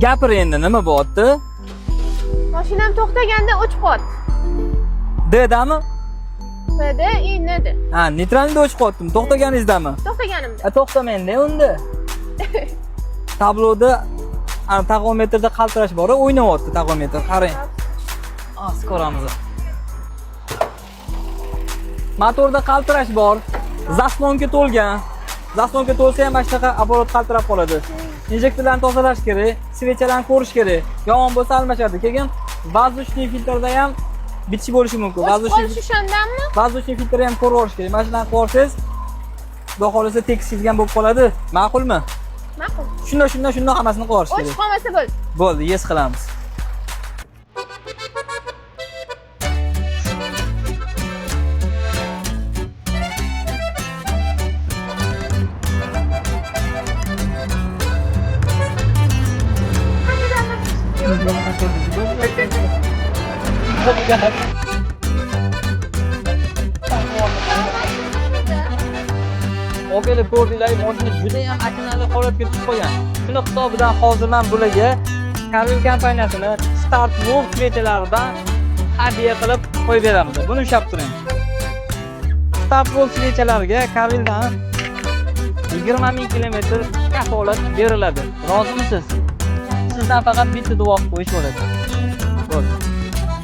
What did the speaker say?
Gapir endi, nima bo'pti? Mashinam to'xtaganda o'chib qoldi. Dedami? Dedi, nedi? Ha, neytralda o'chib qoldim. To'xtaganizdami? To'xtaganimda. To'xtamang-da unda. Tabloda tagometrda qaltirash bor, o'ynayapti tagometr. Qarang. Ko'ramiz. Motorda qaltirash bor. Zaslonka to'lgan. Zaslonka to'lsa ham mana shunaqa apparat qaltirab qoladi. Injektorlarni tozalash kerak, svechalarni ko'rish kerak. Yomon bo'lsa almashadi. Keyin воздушный filtrda ham bitish bo'lishi mumkin. Vozdушный o'shandanmi? Воздушный filtrni ham ko'rib olish kerak. Mana shunaqa qilsangiz, xudo xolasa tekisizgan bo'lib qoladi. Ma'qulmi? Ma'qul. Shundoq hammasini qilib olish kerak. O'chib qolmasa bo'ldi. Bo'ldi, yes qilamiz. Okelib ko'rdinglar, mashina juda ham achinarli holatga tushib qolgan. Shuni hisobidan hozir men bularga Carvil kompaniyasini Start Wolf svechalaridan hadya qilib qo'yib beramiz. Buni ushlab turing. Start Wolf svechalariga Carvildan 20 ming kilometr kafolat beriladi. Rozimisiz? Sizdan faqat bitta duo qo'yish bo'ladi. Bo'ldi.